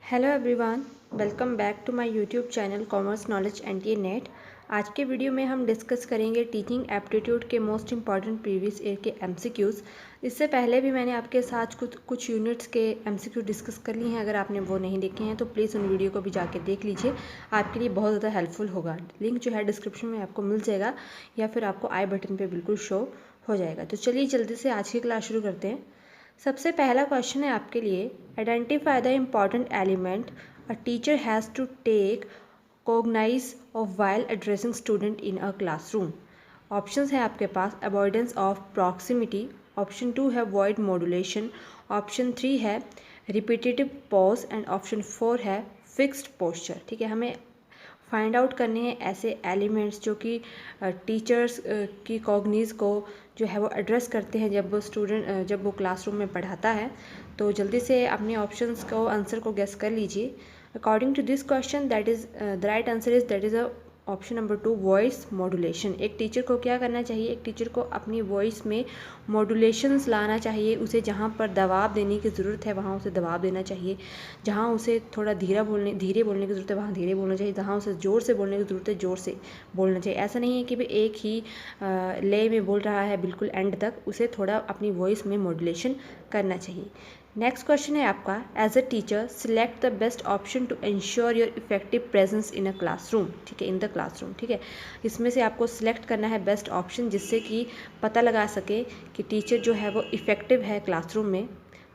Hello everyone, welcome back to my YouTube channel commerce knowledge NTA NET. आज के video में हम discuss करेंगे टीचिंग एप्टीट्यूड के मोस्ट इंपॉर्टेंट प्रीवियस ईयर के एमसीक्यूज़। इससे पहले भी मैंने आपके साथ कुछ यूनिट्स के एमसीक्यू डिस्कस कर लिए हैं। अगर आपने वो नहीं देखे हैं तो प्लीज़ उन वीडियो को भी जाके देख लीजिए, आपके लिए बहुत ज़्यादा हेल्पफुल होगा। लिंक जो है डिस्क्रिप्शन में आपको मिल जाएगा या फिर आपको आई बटन पर बिल्कुल शो हो जाएगा। तो चलिए जल्दी से आज की क्लास शुरू करते हैं। सबसे पहला क्वेश्चन है आपके लिए, identify the important element a teacher has to take cognizance of while addressing student in a classroom. Options हैं आपके पास, अवॉइडेंस ऑफ प्रॉक्सिमिटी, ऑप्शन 2 है वॉइड मॉड्यूलेशन, ऑप्शन 3 है रिपीटेटिव पॉज एंड ऑप्शन 4 है फिक्स्ड पोस्चर। ठीक है, हमें find out करने हैं ऐसे एलिमेंट्स जो कि टीचर्स की कॉग्निज को जो है वो एड्रेस करते हैं जब वो क्लासरूम में पढ़ाता है। तो जल्दी से अपने ऑप्शंस को आंसर को गेस कर लीजिए। According to this question that is the right answer is that is a option number 2 voice modulation. एक टीचर को क्या करना चाहिए, एक टीचर को अपनी वॉइस में मॉड्यूलेशंस लाना चाहिए। उसे जहाँ पर दबाव देने की ज़रूरत है वहाँ उसे दबाव देना चाहिए, जहाँ उसे थोड़ा धीरे बोलने की ज़रूरत है वहाँ धीरे बोलना चाहिए, जहाँ उसे ज़ोर से बोलने की ज़रूरत है ज़ोर से बोलना चाहिए। ऐसा नहीं है कि भाई एक ही ले में बोल रहा है बिल्कुल एंड तक, उसे थोड़ा अपनी वॉइस में मॉड्यूलेशन करना चाहिए। नेक्स्ट क्वेश्चन है आपका, as a teacher select the best option to ensure your effective presence in a classroom. ठीक है, इन द क्लासरूम। ठीक है, इसमें से आपको सिलेक्ट करना है बेस्ट ऑप्शन जिससे कि पता लगा सके कि टीचर जो है वो इफेक्टिव है क्लासरूम में।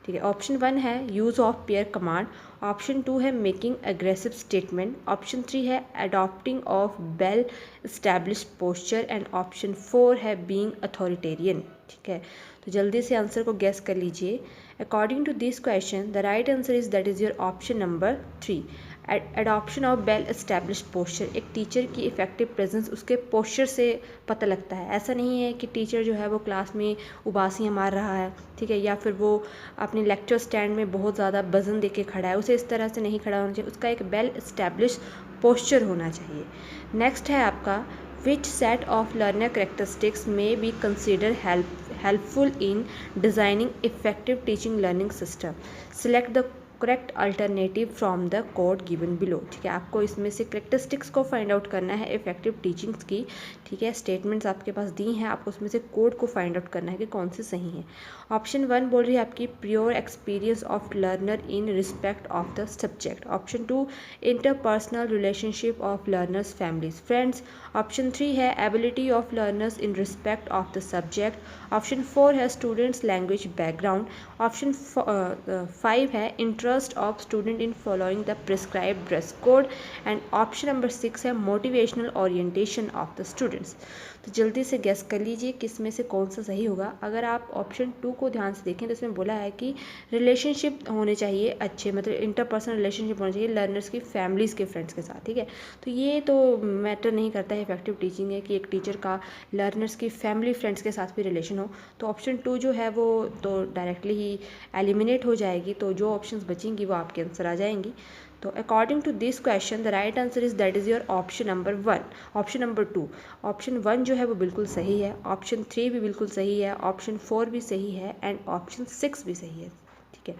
ठीक है, ऑप्शन 1 है use of pair command, option 2 है मेकिंग एग्रेसिव स्टेटमेंट, ऑप्शन 3 है adopting of well established posture and option 4 है बीइंग अथॉरिटेरियन। ठीक है, तो जल्दी से आंसर को गेस कर लीजिए। According to this question the right answer is that is your option number 3, adoption of well established posture. एक टीचर की इफेक्टिव प्रेजेंस उसके पोस्चर से पता लगता है। ऐसा नहीं है कि टीचर जो है वो क्लास में उबासियाँ मार रहा है, ठीक है, या फिर वो अपने लेक्चर स्टैंड में बहुत ज़्यादा वजन दे के खड़ा है, उसे इस तरह से नहीं खड़ा होना चाहिए। उसका एक वेल एस्टैब्लिश पोस्चर होना चाहिए। नेक्स्ट है आपका, which set of learner characteristics may be considered helpful in designing effective teaching learning system? Select the correct alternative from the code given below। ठीक है, आपको इसमें से करेक्टरिस्टिक्स को फाइंड आउट करना है इफेक्टिव टीचिंग्स की। ठीक है, स्टेटमेंट्स आपके पास दी हैं, आपको उसमें से कोड को फाइंड आउट करना है कि कौन से सही है। ऑप्शन 1 बोल रही है आपकी pure experience of learner in respect of the subject, option 2 interpersonal relationship of learners families friends, option 3 है ability of learners in respect of the subject, option 4 है स्टूडेंट्स लैंग्वेज बैकग्राउंड, ऑप्शन 5 है interest of student in following the prescribed dress code and option number 6 है motivational orientation of the students. तो जल्दी से guess कर लीजिए किस में से कौन सा सही होगा। अगर आप ऑप्शन 2 को ध्यान से देखें तो इसमें बोला है कि रिलेशनशिप होने चाहिए अच्छे, मतलब इंटरपर्सनल रिलेशनशिप होना चाहिए लर्नर्स की फैमिलीज़ के फ्रेंड्स के साथ। ठीक है, तो ये तो मैटर नहीं करता है, इफेक्टिव टीचिंग है कि एक टीचर का लर्नर्स की फैमिली फ्रेंड्स के साथ भी रिलेशन हो। तो ऑप्शन 2 जो है वो तो डायरेक्टली ही एलिमिनेट हो जाएगी, तो जो ऑप्शंस बचेंगी वो आपके आंसर आ जाएंगी। तो according to this question the right answer is that is your option number 1, option number 2। Option 1 जो है वो बिल्कुल सही है, ऑप्शन 3 भी बिल्कुल सही है, ऑप्शन 4 भी सही है एंड ऑप्शन 6 भी सही है। ठीक है,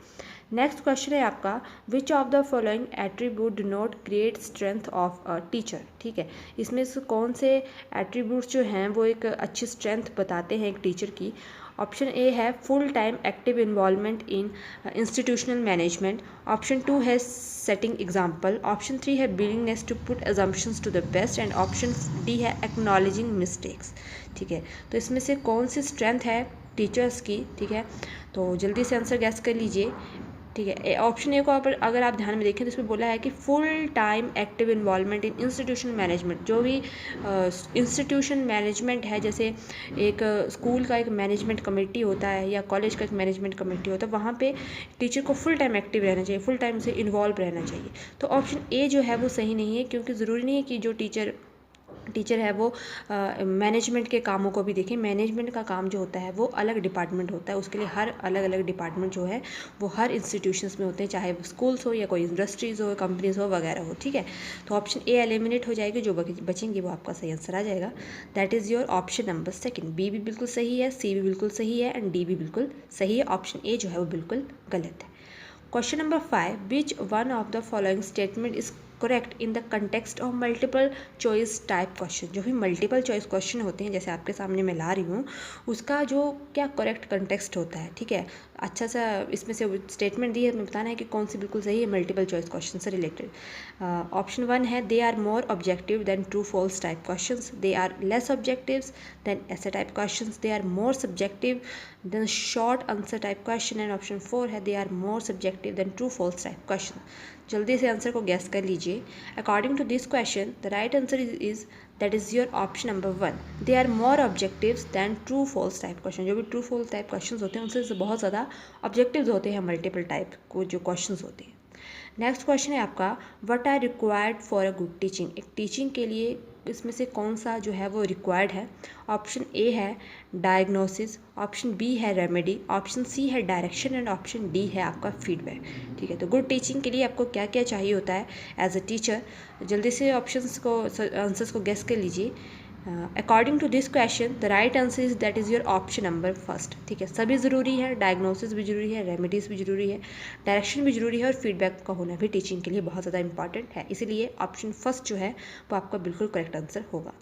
नेक्स्ट क्वेश्चन है आपका, which of the following attribute do not create strength of a teacher. ठीक है, इसमें से कौन से एट्रीब्यूट्स जो हैं वो एक अच्छी स्ट्रेंथ बताते हैं एक टीचर की। ऑप्शन ए है full time active involvement in institutional management, option 2 है सेटिंग एग्जाम्पल, ऑप्शन 3 है willingness to put assumptions to the best and option D है एक्नॉलेजिंग मिस्टेक्स। ठीक है, तो इसमें से कौन सी स्ट्रेंथ है टीचर्स की। ठीक है, तो जल्दी से आंसर गैस कर लीजिए। ठीक है, ऑप्शन ए को अगर आप ध्यान में देखें तो इसमें बोला है कि फुल टाइम एक्टिव इन्वॉल्वमेंट इन इंस्टीट्यूशन मैनेजमेंट। जो भी इंस्टीट्यूशन मैनेजमेंट है, जैसे एक स्कूल का एक मैनेजमेंट कमेटी होता है या कॉलेज का एक मैनेजमेंट कमेटी होता है, वहाँ पे टीचर को फुल टाइम एक्टिव रहना चाहिए, फुल टाइम से इन्वॉल्व रहना चाहिए। तो ऑप्शन ए जो है वो सही नहीं है, क्योंकि ज़रूरी नहीं है कि जो टीचर है वो मैनेजमेंट के कामों को भी देखें। मैनेजमेंट का काम जो होता है वो अलग डिपार्टमेंट होता है, उसके लिए हर अलग अलग डिपार्टमेंट जो है वो हर इंस्टीट्यूशंस में होते हैं, चाहे वो स्कूल्स हो या कोई इंडस्ट्रीज़ हो, कंपनीज हो वगैरह हो। ठीक है, तो ऑप्शन ए एलिमिनेट हो जाएगी, जो बचेंगे वो आपका सही आंसर आ जाएगा। That is your option number 2। B भी बिल्कुल सही है, सी भी बिल्कुल सही है एंड डी भी बिल्कुल सही है। ऑप्शन ए जो है वो बिल्कुल गलत है। Question number 5, which one of the following statement is correct in the context of multiple choice type question. जो भी मल्टीपल चॉइस क्वेश्चन होते हैं, जैसे आपके सामने मैं ला रही हूँ, उसका जो क्या करेक्ट कंटेक्स्ट होता है, ठीक है, अच्छा सा इसमें से स्टेटमेंट दी है, हमें बताना है कि कौन सी बिल्कुल सही है मल्टीपल चॉइस क्वेश्चन से रिलेटेड। ऑप्शन 1 है, they are more objective than true false type question, they are less objective than essay type question, they are more subjective than short answer type question, and option 4 है, they are more subjective than true false type question. जल्दी से answer को guess कर लीजिए। According to this question the right answer is that is your option number 1, they are more objectives than true false type question. जो भी true false type question होते हैं उनसे बहुत ज़्यादा ऑब्जेक्टिव्स होते हैं मल्टीपल टाइप को जो क्वेश्चन होते हैं। नेक्स्ट क्वेश्चन है आपका, what are required for a good teaching. एक टीचिंग के लिए इसमें से कौन सा जो है वो रिक्वायर्ड है। ऑप्शन ए है डायग्नोसिस, ऑप्शन बी है रेमेडी, ऑप्शन सी है डायरेक्शन, एंड ऑप्शन डी है आपका फीडबैक। ठीक है, तो गुड टीचिंग के लिए आपको क्या क्या चाहिए होता है एज अ टीचर। जल्दी से ऑप्शंस को आंसर्स को गेस कर लीजिए। According to this question the right answer is that is your option number first. ठीक है, सभी ज़रूरी है, डायग्नोसिस भी ज़रूरी है, रेमेडीज़ भी ज़रूरी है, डायरेक्शन भी ज़रूरी है, और फीडबैक का होना भी टीचिंग के लिए बहुत ज़्यादा इंपॉर्टेंट है। इसीलिए ऑप्शन फर्स्ट जो है वो आपका बिल्कुल करेक्ट आंसर होगा।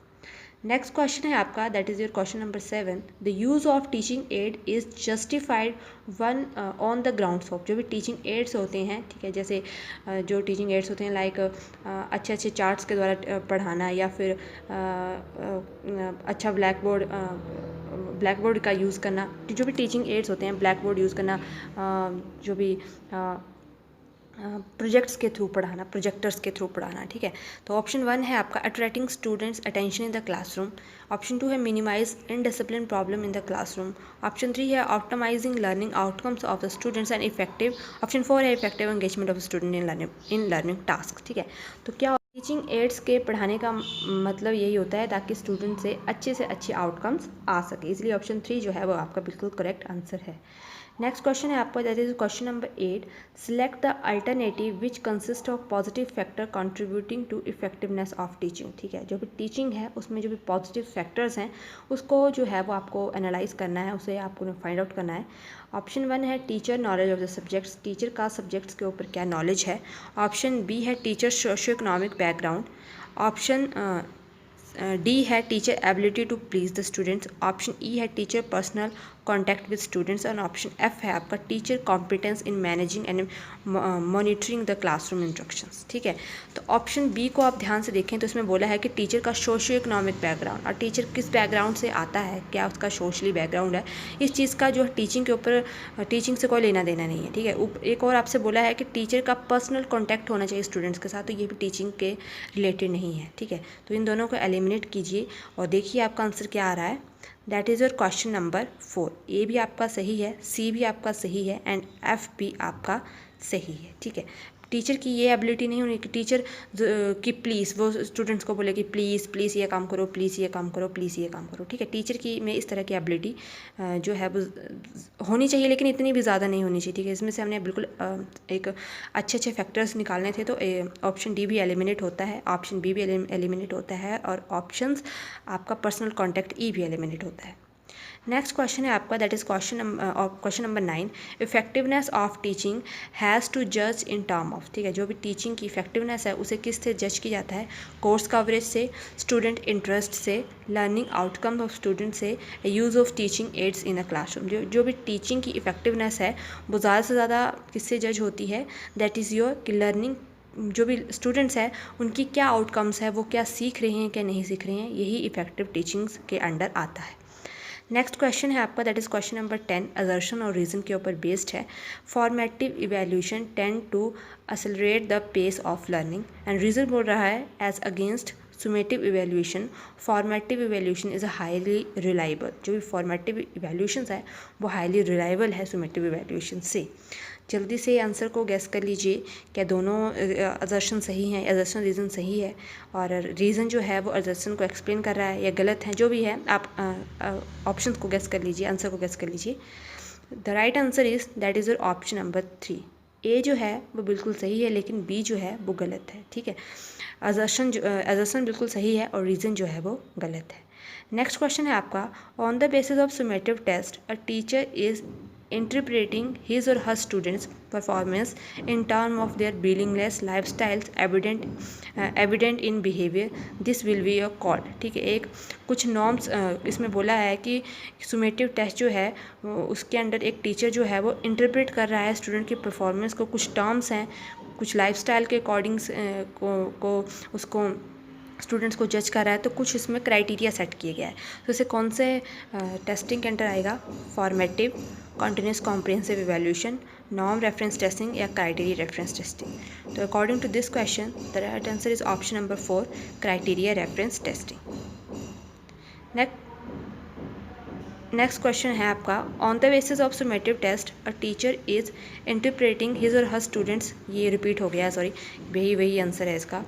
नेक्स्ट क्वेश्चन है आपका, that is your question number 7, the use of teaching add is justified one on the grounds of. जो भी टीचिंग एड्स होते हैं, ठीक है, जैसे जो टीचिंग एड्स होते हैं लाइक अच्छे अच्छे चार्ट्स के द्वारा पढ़ाना, या फिर अच्छा ब्लैक बोर्ड का यूज़ करना। जो भी टीचिंग एड्स होते हैं, ब्लैक बोर्ड यूज़ करना, जो भी प्रोजेक्ट्स के थ्रू पढ़ाना, प्रोजेक्टर्स के थ्रू पढ़ाना। ठीक है, तो ऑप्शन 1 है आपका attracting students attention in the classroom, option 2 है minimize indiscipline problem in the classroom, option 3 है optimizing learning outcomes of the students and effective, option 4 है effective engagement of student in learning task. ठीक है, तो क्या teaching ads के पढ़ाने का मतलब यही होता है ताकि स्टूडेंट से अच्छे आउटकम्स आ सके, इसलिए ऑप्शन 3 जो है वो आपका बिल्कुल करेक्ट आंसर है। नेक्स्ट क्वेश्चन है आपका, that is question number 8, select the alternative which consist of positive factor contributing to effectiveness of teaching. ठीक है, जो भी टीचिंग है उसमें जो भी पॉजिटिव फैक्टर्स हैं उसको जो है वो आपको एनालाइज करना है, उसे आपको फाइंड आउट करना है। ऑप्शन 1 है teacher knowledge of the subjects, teacher का सब्जेक्ट्स के ऊपर क्या नॉलेज है। ऑप्शन बी है teacher socio economic background, option D है teacher ability to please the students, option E है teacher personal contact with students, और ऑप्शन एफ है आपका teacher competence in managing and monitoring the classroom instructions. ठीक है, तो option B को आप ध्यान से देखें तो इसमें बोला है कि टीचर का सोशियो इकोनॉमिक बैकग्राउंड, और टीचर किस बैकग्राउंड से आता है, क्या उसका सोशली बैकग्राउंड है, इस चीज़ का जो टीचिंग के ऊपर टीचिंग से कोई लेना देना नहीं है। ठीक है, एक और आपसे बोला है कि टीचर का पर्सनल कॉन्टैक्ट होना चाहिए स्टूडेंट्स के साथ, तो ये भी टीचिंग के रिलेटेड नहीं है। ठीक है, तो इन दोनों को एलिमिनेट कीजिए और देखिए आपका आंसर क्या आ रहा है। That is your question number 4, ए भी आपका सही है, सी भी आपका सही है, एंड एफ भी आपका सही है। ठीक है, टीचर की ये एबिलिटी नहीं होनी कि टीचर कि प्लीज़ वो स्टूडेंट्स को बोले कि प्लीज़ ये काम करो, प्लीज़ ये काम करो, प्लीज़ ये काम करो। ठीक है, टीचर की में इस तरह की एबिलिटी जो है वो होनी चाहिए, लेकिन इतनी भी ज़्यादा नहीं होनी चाहिए। ठीक है, इसमें से हमने बिल्कुल एक अच्छे फैक्टर्स निकालने थे, तो ऑप्शन डी भी एलिमिनेट होता है, ऑप्शन बी भी एलिमिनेट होता है, और ऑप्शंस आपका पर्सनल कॉन्टैक्ट ई भी एलिमिनेट होता है। नेक्स्ट क्वेश्चन है आपका, that is question number 9, effectiveness of teaching has to जज इन टर्म ऑफ। ठीक है, जो भी टीचिंग की इफेक्टिवनेस है उसे किस से जज किया जाता है, कोर्स कवरेज से, स्टूडेंट इंटरेस्ट से, लर्निंग आउटकम ऑफ स्टूडेंट से, use of teaching ads in a classroom. जो भी टीचिंग की इफेक्टिवनेस है वो ज़्यादा से ज़्यादा किससे जज होती है, दैट इज़ योर कि लर्निंग, जो भी स्टूडेंट्स हैं उनकी क्या आउटकम्स है, वो क्या सीख रहे हैं क्या नहीं सीख रहे हैं, यही इफेक्टिव टीचिंग्स के अंडर आता है। नेक्स्ट क्वेश्चन है आपका, that is question number 10, assertion और रीज़न के ऊपर बेस्ड है। Formative evaluation tend to accelerate the pace of learning, and reason बोल रहा है as against summative evaluation, formative evaluation is highly reliable. जो भी फॉर्मेटिव इवैल्यूएशंस है वो हाईली रिलायबल है सुमेटिव इवैल्यूएशन से। जल्दी से आंसर को गैस कर लीजिए, क्या दोनों असर्शन सही हैं, असर्शन रीज़न सही है, और रीज़न जो है वो असर्शन को एक्सप्लेन कर रहा है या गलत है, जो भी है आप ऑप्शन को गैस कर लीजिए, आंसर को गैस कर लीजिए। The right answer is that is your option number 3, ए जो है वो बिल्कुल सही है, लेकिन बी जो है वो गलत है। ठीक है, असर्शन बिल्कुल सही है और रीज़न जो है वो गलत है। नेक्स्ट क्वेश्चन है आपका, on the basis of summative test a teacher is interpreting his or her students' performance in terms of their brilliance, lifestyles evident in behavior. This will be a called. ठीक है, एक कुछ norms इसमें बोला है कि सुमेटिव टेस्ट जो है उसके अंडर एक टीचर जो है वो इंटरप्रेट कर रहा है स्टूडेंट की परफॉर्मेंस को, कुछ टर्म्स हैं, कुछ लाइफस्टाइल के अकॉर्डिंग को उसको स्टूडेंट्स को जज कर रहा है, तो कुछ इसमें क्राइटेरिया सेट किए गया है। तो इसे कौन से टेस्टिंग के अंडर आएगा? Formative, continuous comprehensive evaluation, norm reference testing या क्राइटेरिया रेफरेंस टेस्टिंग। तो according to this question the right answer is option number 4, criteria reference testing. Next question है आपका, on the basis of summative test a teacher is interpreting his or her students, ये repeat हो गया, sorry, वही answer है इसका।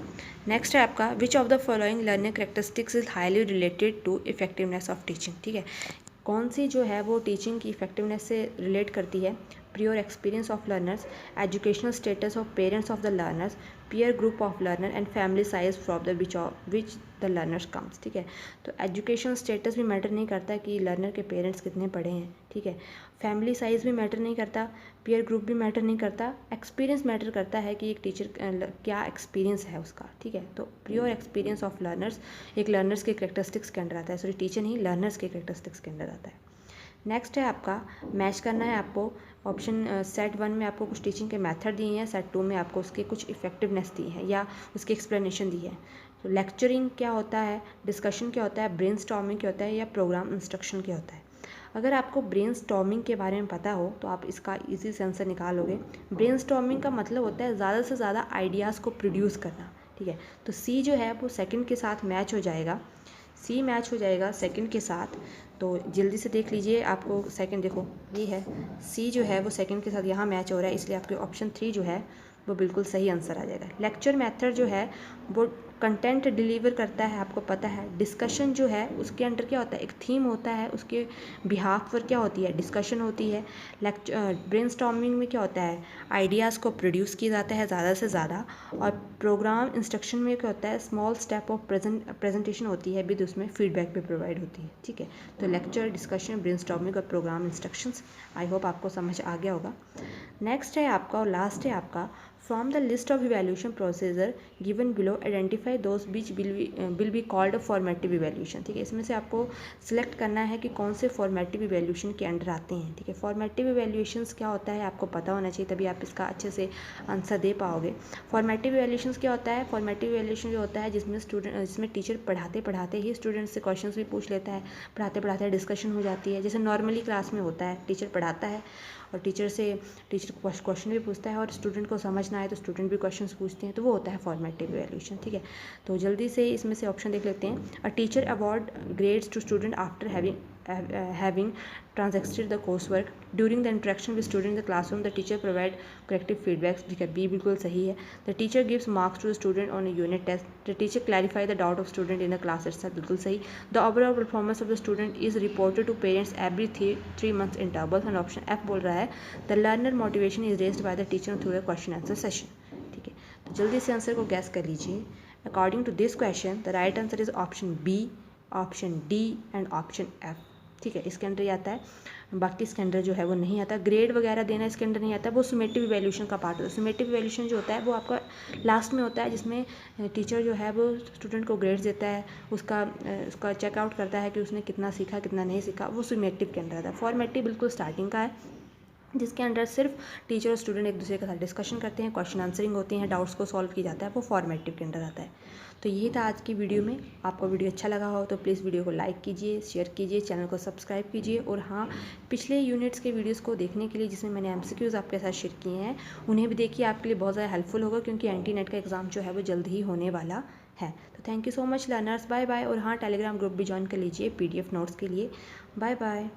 Next है आपका, which of the following learning characteristics is highly related to effectiveness of teaching. ठीक है, कौन सी जो है वो टीचिंग की इफेक्टिवनेस से रिलेट करती है? Pure experience of learners, educational status of parents of the learners, peer group of learner and family size from the which the learners comes. ठीक है, तो एजुकेशनल स्टेटस भी मैटर नहीं करता कि लर्नर के पेरेंट्स कितने पढ़े हैं। ठीक है, फैमिली साइज़ भी मैटर नहीं करता, पीयर ग्रुप भी मैटर नहीं करता, एक्सपीरियंस मैटर करता है कि एक टीचर क्या एक्सपीरियंस है उसका। ठीक है, तो प्योर एक्सपीरियंस ऑफ लर्नर्स एक लर्नर्स के कैरेक्टरिस्टिक्स के अंडर आता है, सॉरी टीचर नहीं, लर्नर्स के कैरेक्टरिस्टिक्स के अंडर आता है। नेक्स्ट है आपका, मैच करना है आपको ऑप्शन सेट 1 में आपको कुछ टीचिंग के मेथड दिए हैं, सेट 2 में आपको उसके कुछ इफेक्टिवनेस दी है या उसकी एक्सप्लेनेशन दी है। तो लेक्चरिंग क्या होता है, डिस्कशन क्या होता है, ब्रेनस्टॉर्मिंग क्या होता है या प्रोग्राम इंस्ट्रक्शन क्या होता है। अगर आपको ब्रेनस्टॉर्मिंग के बारे में पता हो तो आप इसका इजी से आंसर निकालोगे। ब्रेनस्टॉर्मिंग का मतलब होता है ज़्यादा से ज़्यादा आइडियाज़ को प्रोड्यूस करना। ठीक है, तो सी जो है वो सेकंड के साथ मैच हो जाएगा, सी मैच हो जाएगा सेकंड के साथ। तो जल्दी से देख लीजिए, आपको सेकंड देखो ये है, सी जो है वो सेकंड के साथ यहाँ मैच हो रहा है, इसलिए आपके ऑप्शन 3 जो है वो बिल्कुल सही आंसर आ जाएगा। लेक्चर मेथड जो है वो कंटेंट डिलीवर करता है, आपको पता है। डिस्कशन जो है उसके अंडर क्या होता है, एक थीम होता है, उसके बिहाफ पर क्या होती है, डिस्कशन होती है। ब्रेनस्टॉर्मिंग में क्या होता है, आइडियाज़ को प्रोड्यूस किया जाता है ज़्यादा से ज़्यादा। और प्रोग्राम इंस्ट्रक्शन में क्या होता है, स्मॉल स्टेप ऑफ प्रेजेंटेशन होती है, विद उसमें फीडबैक भी प्रोवाइड होती है। ठीक है, तो लेक्चर, डिस्कशन, ब्रेनस्टॉर्मिंग और प्रोग्राम इंस्ट्रक्शंस, आई होप आपको समझ आ गया होगा। नेक्स्ट है आपका और लास्ट है आपका, from the list of evaluation procedure given below identify those which will be called formative evaluation. ठीक है, इसमें से आपको सिलेक्ट करना है कि कौन से फॉर्मेटिव इवैल्यूएशन के अंडर आते हैं। ठीक है, फॉर्मेटिव इवैल्यूएशंस क्या होता है आपको पता होना चाहिए, तभी आप इसका अच्छे से आंसर दे पाओगे। फॉर्मेटिव इवैल्यूएशंस क्या होता है, फॉर्मेटिव इवैल्यूएशन जो होता है जिसमें टीचर पढ़ाते पढ़ाते ही स्टूडेंट से क्वेश्चन भी पूछ लेता है, पढ़ाते पढ़ाते डिस्कशन हो जाती है, जैसे नॉर्मली क्लास में होता है, टीचर पढ़ाता है और टीचर क्वेश्चन भी पूछता है और स्टूडेंट को समझ ना आए तो स्टूडेंट भी क्वेश्चंस पूछते हैं, तो वो होता है फॉर्मेटिव इवैल्यूएशन। ठीक है, तो जल्दी से इसमें से ऑप्शन देख लेते हैं। A teacher award grades to student after having transacted the coursework during the interaction with student in the classroom the teacher provide corrective feedbacks। ठीक है, बी बिल्कुल सही है। the teacher gives marks to the student on a unit test। the teacher clarify the doubt of student in the class itself, बिल्कुल सही। the overall performance of the student is reported to parents every 3 months intervals। and option F बोल रहा है the learner motivation is raised by the teacher through a question answer session। ठीक है, तो जल्दी से आंसर को गैस कर लीजिए। According to this question the right answer is option b, option d and option f. ठीक है, इसके अंदर ही आता है, बाकी इसके अंदर जो है वो नहीं आता। ग्रेड वगैरह देना इसके अंदर नहीं आता, वो सुमेटिव इवैल्यूएशन का पार्ट होता है। सुमेटिव इवैल्यूएशन जो होता है वो आपका लास्ट में होता है, जिसमें टीचर जो है वो स्टूडेंट को ग्रेड्स देता है, उसका चेकआउट करता है कि उसने कितना सीखा कितना नहीं सीखा, वो सुमेटिव के अंदर आता है। फॉर्मेटिव बिल्कुल स्टार्टिंग का है, जिसके अंदर सिर्फ टीचर और स्टूडेंट एक दूसरे के साथ डिस्कशन करते हैं, क्वेश्चन आंसरिंग होती हैं, डाउट्स को सॉल्व किया जाता है, वो फॉर्मेटिव के अंदर आता है। तो यही था आज की वीडियो में। आपको वीडियो अच्छा लगा हो तो प्लीज़ वीडियो को लाइक कीजिए, शेयर कीजिए, चैनल को सब्सक्राइब कीजिए। और हाँ, पिछले यूनिट्स के वीडियोस को देखने के लिए जिसमें मैंने एमसीक्यूज़ आपके साथ शेयर किए हैं, उन्हें भी देखिए, आपके लिए बहुत ज़्यादा हेल्पफुल होगा, क्योंकि एंटी नेट का एग्ज़ाम जो है वो जल्द ही होने वाला है। तो thank you so much learners, bye bye. और हाँ, टेलीग्राम ग्रुप भी ज्वाइन कर लीजिए PDF नोट्स के लिए। Bye bye.